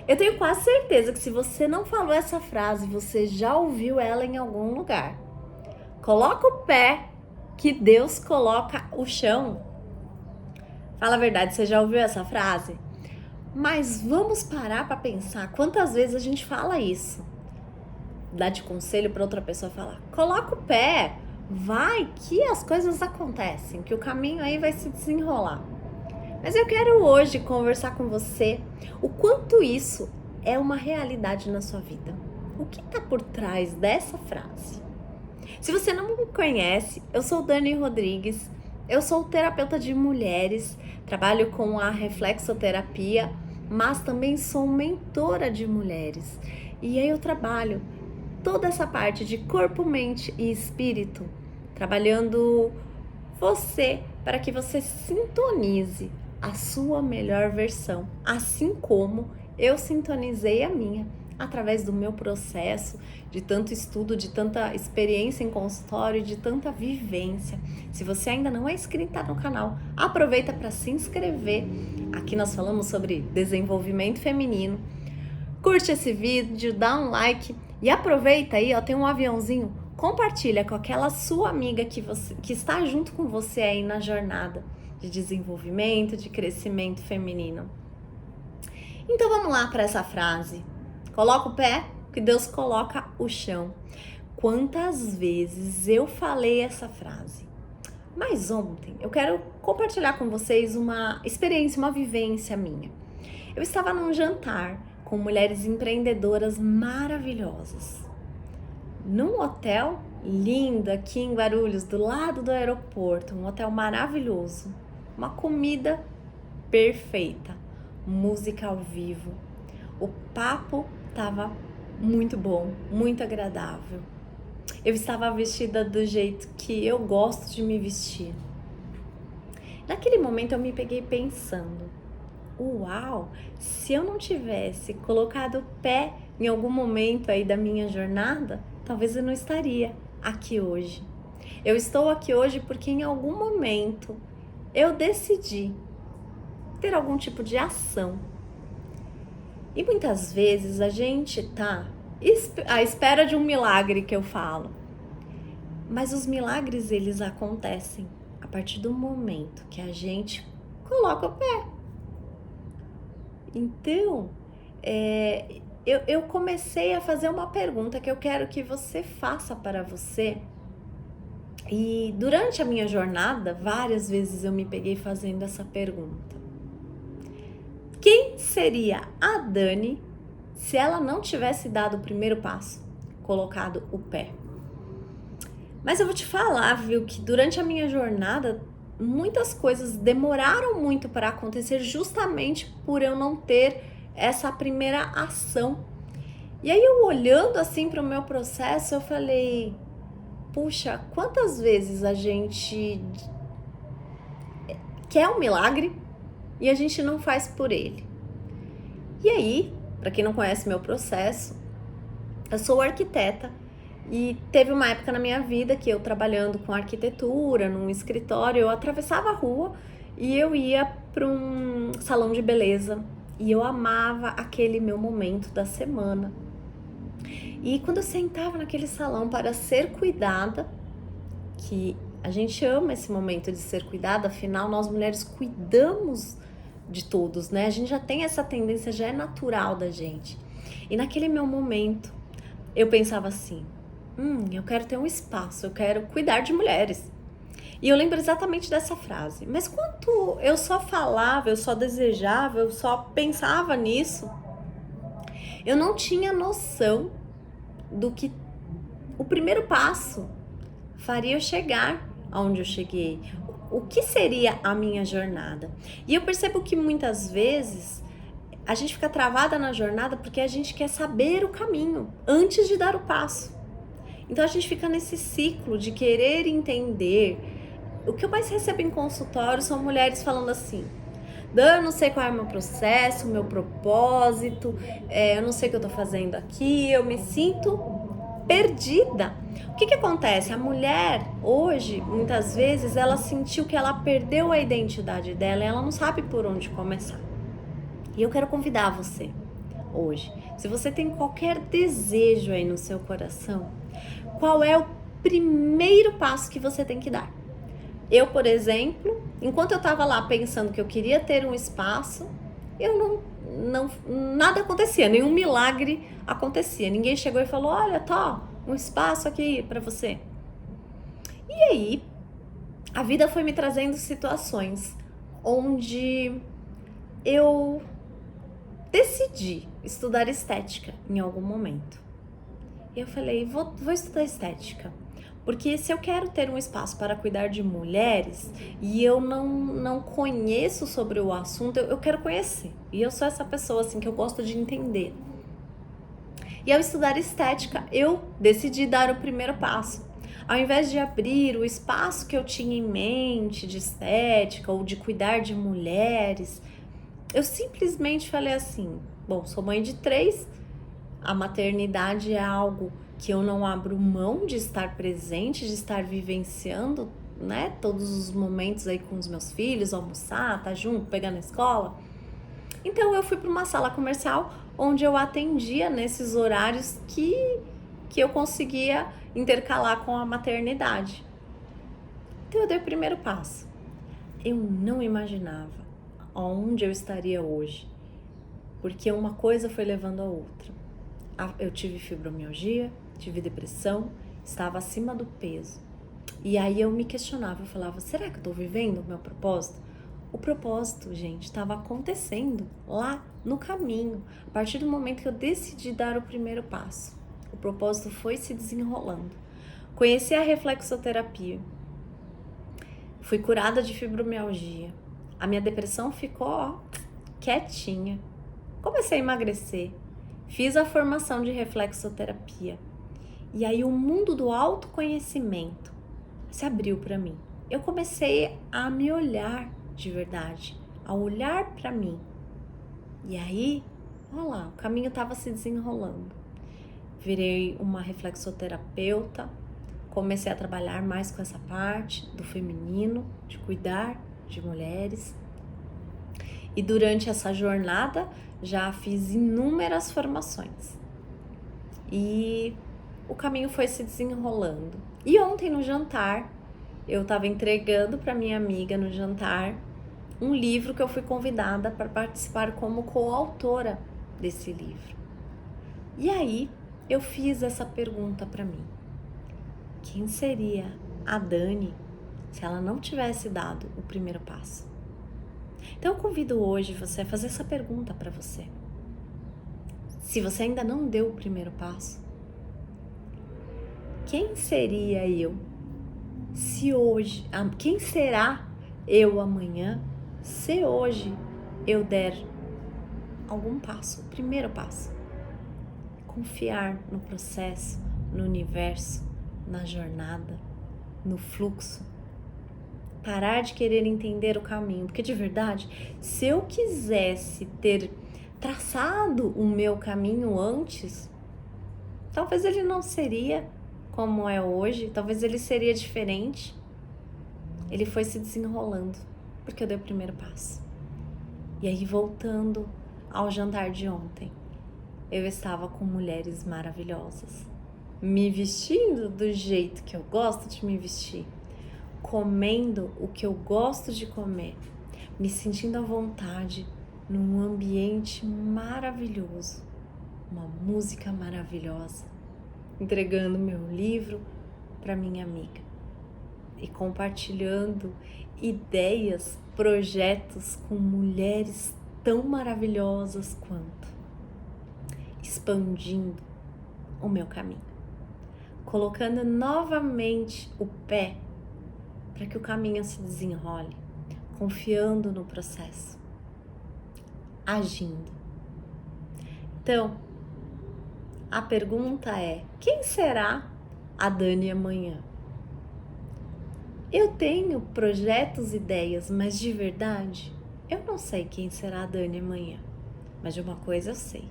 Eu tenho quase certeza que se você não falou essa frase, você já ouviu ela em algum lugar. Coloca o pé que Deus coloca o chão. Fala a verdade, você já ouviu essa frase? Mas vamos parar para pensar quantas vezes a gente fala isso. Dá de conselho para outra pessoa falar: coloca o pé, vai que as coisas acontecem, que o caminho aí vai se desenrolar. Mas eu quero hoje conversar com você o quanto isso é uma realidade na sua vida. O que está por trás dessa frase? Se você não me conhece, eu sou Dani Rodrigues, eu sou terapeuta de mulheres, trabalho com a reflexoterapia, mas também sou mentora de mulheres. E aí eu trabalho toda essa parte de corpo, mente e espírito, trabalhando você para que você sintonize a sua melhor versão, assim como eu sintonizei a minha através do meu processo de tanto estudo, de tanta experiência em consultório, de tanta vivência. Se você ainda não é inscrita no canal, aproveita para se inscrever. Aqui nós falamos sobre desenvolvimento feminino. Curte esse vídeo, dá um like e aproveita aí, ó, tem um aviãozinho, compartilha com aquela sua amiga que está junto com você aí na jornada de desenvolvimento, de crescimento feminino. Então vamos lá para essa frase. Coloca o pé, que Deus coloca o chão. Quantas vezes eu falei essa frase? Mas ontem eu quero compartilhar com vocês uma experiência, uma vivência minha. Eu estava num jantar com mulheres empreendedoras maravilhosas, num hotel lindo aqui em Guarulhos, do lado do aeroporto, um hotel maravilhoso, uma comida perfeita, música ao vivo, o papo estava muito bom, muito agradável. Eu estava vestida do jeito que eu gosto de me vestir. Naquele momento eu me peguei pensando: uau, se eu não tivesse colocado o pé em algum momento aí da minha jornada, talvez eu não estaria aqui hoje. Eu estou aqui hoje porque em algum momento eu decidi ter algum tipo de ação. E muitas vezes a gente tá à espera de um milagre, que eu falo. Mas os milagres, eles acontecem a partir do momento que a gente coloca o pé. Então, eu comecei a fazer uma pergunta que eu quero que você faça para você. E durante a minha jornada, várias vezes eu me peguei fazendo essa pergunta. Quem seria a Dani se ela não tivesse dado o primeiro passo, colocado o pé? Mas eu vou te falar, viu, que durante a minha jornada, muitas coisas demoraram muito para acontecer justamente por eu não ter essa primeira ação. E aí eu olhando assim para o meu processo, eu falei: puxa, quantas vezes a gente quer um milagre e a gente não faz por ele? E aí, para quem não conhece meu processo, eu sou arquiteta e teve uma época na minha vida que eu, trabalhando com arquitetura, num escritório, eu atravessava a rua e eu ia para um salão de beleza e eu amava aquele meu momento da semana. E quando eu sentava naquele salão para ser cuidada, que a gente ama esse momento de ser cuidada, afinal nós mulheres cuidamos de todos, né? A gente já tem essa tendência, já é natural da gente. E naquele meu momento, eu pensava assim: eu quero ter um espaço, eu quero cuidar de mulheres. E eu lembro exatamente dessa frase. Mas quando eu só falava, eu só desejava, eu só pensava nisso, eu não tinha noção do que o primeiro passo faria eu chegar aonde eu cheguei. O que seria a minha jornada? E eu percebo que muitas vezes a gente fica travada na jornada porque a gente quer saber o caminho antes de dar o passo. Então a gente fica nesse ciclo de querer entender. O que eu mais recebo em consultório são mulheres falando assim: Dan, eu não sei qual é o meu processo, o meu propósito, eu não sei o que eu tô fazendo aqui, eu me sinto perdida. O que acontece? A mulher hoje, muitas vezes, ela sentiu que ela perdeu a identidade dela e ela não sabe por onde começar. E eu quero convidar você hoje, se você tem qualquer desejo aí no seu coração, qual é o primeiro passo que você tem que dar? Eu, por exemplo, enquanto eu estava lá pensando que eu queria ter um espaço, nada acontecia, nenhum milagre acontecia. Ninguém chegou e falou: olha, tá, um espaço aqui para você. E aí, a vida foi me trazendo situações onde eu decidi estudar estética em algum momento. E eu falei, vou estudar estética. Porque se eu quero ter um espaço para cuidar de mulheres e eu não conheço sobre o assunto, eu quero conhecer. E eu sou essa pessoa assim que eu gosto de entender. E ao estudar estética, eu decidi dar o primeiro passo. Ao invés de abrir o espaço que eu tinha em mente de estética ou de cuidar de mulheres, eu simplesmente falei assim, bom, sou mãe de 3, a maternidade é algo que eu não abro mão de estar presente, de estar vivenciando, né? Todos os momentos aí com os meus filhos, almoçar, tá junto, pegar na escola. Então eu fui para uma sala comercial onde eu atendia nesses horários que eu conseguia intercalar com a maternidade. Então eu dei o primeiro passo. Eu não imaginava onde eu estaria hoje, porque uma coisa foi levando a outra. Eu tive fibromialgia, tive depressão, estava acima do peso. E aí eu me questionava, eu falava, será que eu estou vivendo o meu propósito? O propósito, gente, estava acontecendo lá no caminho. A partir do momento que eu decidi dar o primeiro passo, o propósito foi se desenrolando. Conheci a reflexoterapia, fui curada de fibromialgia. A minha depressão ficou quietinha. Comecei a emagrecer. Fiz a formação de reflexoterapia. E aí o mundo do autoconhecimento se abriu para mim. Eu comecei a me olhar de verdade, a olhar para mim. E aí, olha lá, o caminho estava se desenrolando. Virei uma reflexoterapeuta, comecei a trabalhar mais com essa parte do feminino, de cuidar de mulheres. E durante essa jornada já fiz inúmeras formações. E o caminho foi se desenrolando. E ontem no jantar, eu estava entregando para minha amiga no jantar um livro que eu fui convidada para participar como coautora desse livro. E aí eu fiz essa pergunta para mim: quem seria a Dani se ela não tivesse dado o primeiro passo? Então eu convido hoje você a fazer essa pergunta para você. Se você ainda não deu o primeiro passo, quem seria eu se hoje, quem será eu amanhã se hoje eu der algum passo, o primeiro passo? Confiar no processo, no universo, na jornada, no fluxo. Parar de querer entender o caminho, porque de verdade, se eu quisesse ter traçado o meu caminho antes, talvez ele não seria como é hoje, talvez ele seria diferente. Ele foi se desenrolando, porque eu dei o primeiro passo. E aí, voltando ao jantar de ontem, eu estava com mulheres maravilhosas, me vestindo do jeito que eu gosto de me vestir, comendo o que eu gosto de comer, me sentindo à vontade num ambiente maravilhoso, uma música maravilhosa, entregando meu livro para minha amiga e compartilhando ideias, projetos com mulheres tão maravilhosas quanto, expandindo o meu caminho, colocando novamente o pé para que o caminho se desenrole, confiando no processo, agindo. Então, a pergunta é: quem será a Dani amanhã? Eu tenho projetos, ideias, mas de verdade, eu não sei quem será a Dani amanhã. Mas de uma coisa eu sei: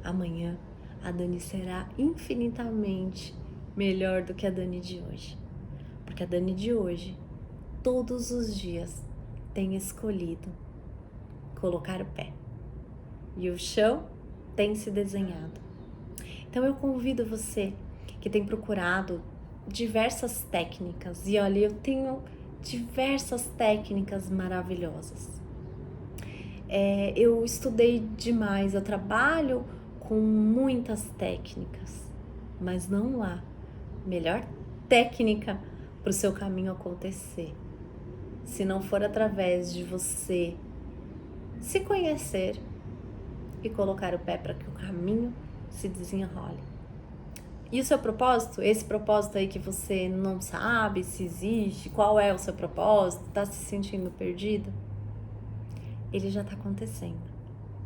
amanhã a Dani será infinitamente melhor do que a Dani de hoje. Porque a Dani de hoje, todos os dias, tem escolhido colocar o pé. E o chão tem se desenhado. Então eu convido você que tem procurado diversas técnicas, e olha, eu tenho diversas técnicas maravilhosas. Eu estudei demais, eu trabalho com muitas técnicas, mas não há melhor técnica para o seu caminho acontecer se não for através de você se conhecer e colocar o pé para que o caminho se desenrole. E o seu propósito, esse propósito aí que você não sabe se existe, qual é o seu propósito, tá se sentindo perdida, ele já tá acontecendo.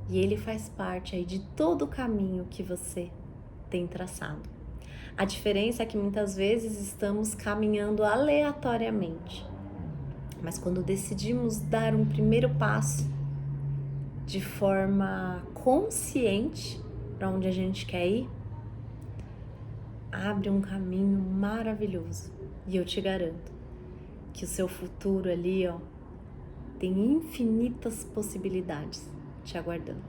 E ele faz parte aí de todo o caminho que você tem traçado. A diferença é que muitas vezes estamos caminhando aleatoriamente. Mas quando decidimos dar um primeiro passo de forma consciente para onde a gente quer ir, abre um caminho maravilhoso. E eu te garanto que o seu futuro ali, tem infinitas possibilidades te aguardando.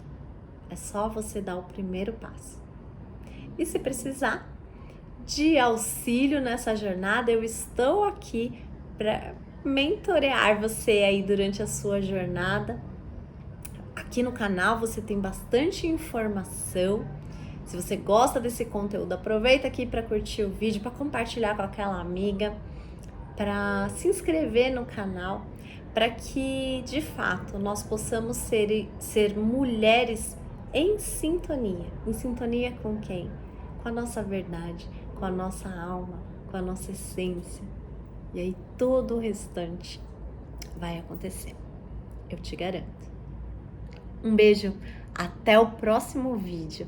É só você dar o primeiro passo. E se precisar de auxílio nessa jornada, eu estou aqui para mentorear você aí durante a sua jornada. Aqui no canal você tem bastante informação. Se você gosta desse conteúdo, aproveita aqui para curtir o vídeo, para compartilhar com aquela amiga, para se inscrever no canal, para que de fato nós possamos ser mulheres em sintonia. Em sintonia com quem? Com a nossa verdade, com a nossa alma, com a nossa essência. E aí todo o restante vai acontecer. Eu te garanto. Um beijo, até o próximo vídeo.